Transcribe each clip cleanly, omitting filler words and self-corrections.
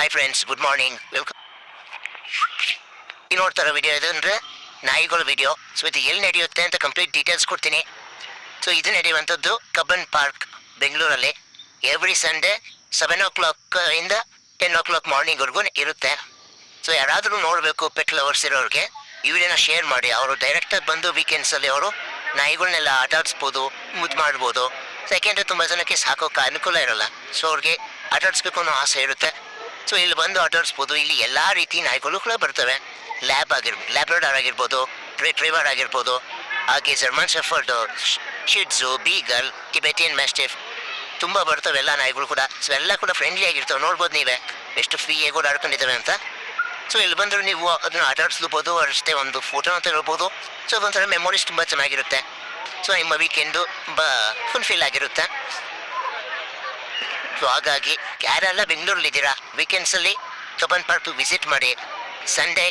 Hi friends, good morning, welcome. ಈ ನೋಡ್ತಾರೋ video ಇದು ಅಂದರೆ ನಾಯಿಗಳ ವಿಡಿಯೋ. ಸೊ ಇದು ಎಲ್ಲಿ ನಡೆಯುತ್ತೆ ಅಂತ ಕಂಪ್ಲೀಟ್ ಡೀಟೇಲ್ಸ್ ಕೊಡ್ತೀನಿ. ಸೊ ಇದು ನಡೆಯುವಂಥದ್ದು ಕಬ್ಬನ್ ಪಾರ್ಕ್, ಬೆಂಗಳೂರಲ್ಲಿ. ಎವ್ರಿ ಸಂಡೇ 7 o'clock ಇಂದ 10 o'clock ಮಾರ್ನಿಂಗ್ವರೆಗೂ ಇರುತ್ತೆ. ಸೊ ಯಾರಾದರೂ ನೋಡಬೇಕು ಪೆಟ್ ಲವರ್ಸ್ ಇರೋರಿಗೆ ಈ ವಿಡಿಯೋನ ಶೇರ್ ಮಾಡಿ. ಅವರು ಡೈರೆಕ್ಟಾಗಿ ಬಂದು ವೀಕೆಂಡ್ಸಲ್ಲಿ ಅವರು ನಾಯಿಗಳನ್ನೆಲ್ಲ ಆಟ ಆಡಿಸ್ಬೋದು, ಮುದ್ದು ಮಾಡ್ಬೋದು. ಯಾಕೆಂದರೆ ತುಂಬ ಜನಕ್ಕೆ ಸಾಕೋಕೆ ಅನುಕೂಲ ಇರೋಲ್ಲ. ಸೊ ಅವ್ರಿಗೆ ಆಟ ಆಡಿಸ್ಬೇಕು ಅನ್ನೋ ಆಸೆ ಇರುತ್ತೆ. ಸೊ ಇಲ್ಲಿ ಬಂದು ಆಟ ಆಡಿಸ್ಬೋದು. ಇಲ್ಲಿ ಎಲ್ಲ ರೀತಿ ನಾಯಿಗಳು ಕೂಡ ಬರ್ತವೆ. ಲ್ಯಾಬ್ರಡಾರ್ ಆಗಿರ್ಬೋದು, ರಿಟ್ರೀವರ್ ಆಗಿರ್ಬೋದು, ಹಾಗೆ German shepherd, shih tzu, beagle, Tibetan mastiff ತುಂಬ ಬರ್ತವೆ ಎಲ್ಲ ನಾಯಿಗಳು ಕೂಡ. ಸೊ ಎಲ್ಲ ಕೂಡ ಫ್ರೆಂಡ್ಲಿ ಆಗಿರ್ತವೆ. ನೋಡ್ಬೋದು ನೀವೇ ಎಷ್ಟು ಫ್ರೀಯಾಗಿ ಕೂಡ ಆಡ್ಕೊಂಡಿದ್ದಾವೆ ಅಂತ. ಸೊ ಇಲ್ಲಿ ಬಂದರೂ ನೀವು ಅದನ್ನು ಆಟ ಆಡಿಸ್ಬೋದು, ಅಷ್ಟೇ ಒಂದು ಫೋಟೋನ ತಗೊಳ್ಬೋದು. ಸೊ ಅದೊಂಥರ ಮೆಮೊರೀಸ್ ತುಂಬ ಚೆನ್ನಾಗಿರುತ್ತೆ. ಸೊ ನಿಮ್ಮ ವೀಕೆಂಡು ತುಂಬ ಫುಲ್ಫಿಲ್ ಆಗಿರುತ್ತೆ. ಸೊ ಹಾಗಾಗಿ ಯಾರೆಲ್ಲ ಬೆಂಗಳೂರಲ್ಲಿದ್ದೀರಾ ವೀಕೆಂಡ್ಸಲ್ಲಿ ಕಬ್ಬನ್ ಪಾರ್ಕ್ ವಿಸಿಟ್ ಮಾಡಿ. ಸಂಡೇ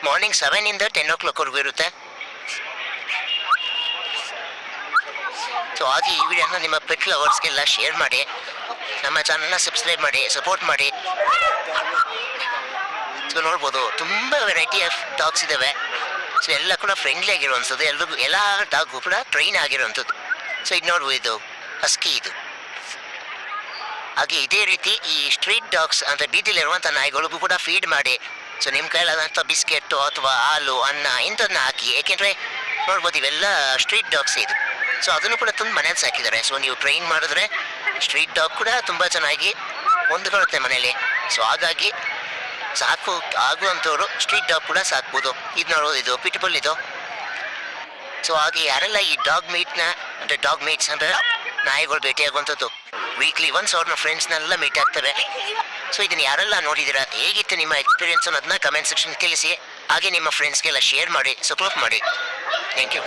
ಮಾರ್ನಿಂಗ್ 7 ಇಂದ 10 o'clockವರೆಗೂ ಇರುತ್ತೆ. ಸೊ ಹಾಗೆ ಈ ವಿಡಿಯೋನ ನಿಮ್ಮ ಪೆಟ್ ಲವರ್ಸ್ಗೆಲ್ಲ ಶೇರ್ ಮಾಡಿ. ನಮ್ಮ ಚಾನಲ್ನ ಸಬ್ಸ್ಕ್ರೈಬ್ ಮಾಡಿ, ಸಪೋರ್ಟ್ ಮಾಡಿ. ಸೊ ನೋಡ್ಬೋದು ತುಂಬ ವೆರೈಟಿ ಆಫ್ ಡಾಗ್ಸ್ ಇದ್ದಾವೆ. ಸೊ ಎಲ್ಲ ಕೂಡ ಫ್ರೆಂಡ್ಲಿ ಆಗಿರುವಂಥದ್ದು. ಎಲ್ಲ ಡಾಗು ಕೂಡ ಟ್ರೈನ್ ಆಗಿರುವಂಥದ್ದು. ಸೊ ಇದು ನೋಡ್ಬೋದು, ಇದು ಹಸ್ಕಿ ಇದು. ಹಾಗೆ ಇದೇ ರೀತಿ ಈ ಸ್ಟ್ರೀಟ್ ಡಾಗ್ಸ್ ಅಂದರೆ ಬೀದಿಲಿರುವಂಥ ನಾಯಿಗಳಿಗೂ ಕೂಡ ಫೀಡ್ ಮಾಡಿ. ಸೊ ನಿಮ್ಮ ಕೈಲಾದಂಥ ಬಿಸ್ಕೆಟ್ಟು ಅಥವಾ ಹಾಲು, ಅನ್ನ ಇಂಥದನ್ನ ಹಾಕಿ. ಏಕೆಂದರೆ ನೋಡ್ಬೋದು ಇವೆಲ್ಲ ಸ್ಟ್ರೀಟ್ ಡಾಗ್ಸ್ ಇದು. ಸೊ ಅದನ್ನು ಕೂಡ ತುಂಬ ಮನೇಲಿ ಸಾಕಿದ್ದಾರೆ. ಸೊ ನೀವು ಟ್ರೈನ್ ಮಾಡಿದ್ರೆ ಸ್ಟ್ರೀಟ್ ಡಾಗ್ ಕೂಡ ತುಂಬ ಚೆನ್ನಾಗಿ ಹೊಂದ್ಕೊಳ್ಳುತ್ತೆ ಮನೇಲಿ. ಸೊ ಹಾಗಾಗಿ ಸಾಕು ಆಗುವಂಥವ್ರು ಸ್ಟ್ರೀಟ್ ಡಾಗ್ ಕೂಡ ಸಾಕ್ಬೋದು. ಇದು ನೋಡೋದು, ಇದು ಪಿಟ್ಬುಲ್ ಇದು. ಸೊ ಹಾಗೆ ಯಾರೆಲ್ಲ ಈ ಡಾಗ್ ಮೀಟ್ನ ಅಂದರೆ ಡಾಗ್ ಮೀಟ್ಸ್ ಅಂದರೆ ನಾಯಿಗಳು ಭೇಟಿಯಾಗುವಂಥದ್ದು ವೀಕ್ಲಿ ಒನ್ಸ್ ಅವ್ರನ್ನ ಫ್ರೆಂಡ್ಸ್ನೆಲ್ಲ ಮೀಟ್ ಆಗ್ತವೆ. ಸೊ ಇದನ್ನು ಯಾರೆಲ್ಲ ನೋಡಿದ್ದೀರಾ, ಹೇಗಿತ್ತು ನಿಮ್ಮ ಎಕ್ಸ್ಪೀರಿಯನ್ಸ್ ಅನ್ನೋದನ್ನ ಕಮೆಂಟ್ ಸೆಕ್ಷನ್ ತಿಳಿಸಿ. ಹಾಗೆ ನಿಮ್ಮ ಫ್ರೆಂಡ್ಸ್ಗೆಲ್ಲ ಶೇರ್ ಮಾಡಿ, ಸಪೋರ್ಟ್ ಮಾಡಿ. Thank you.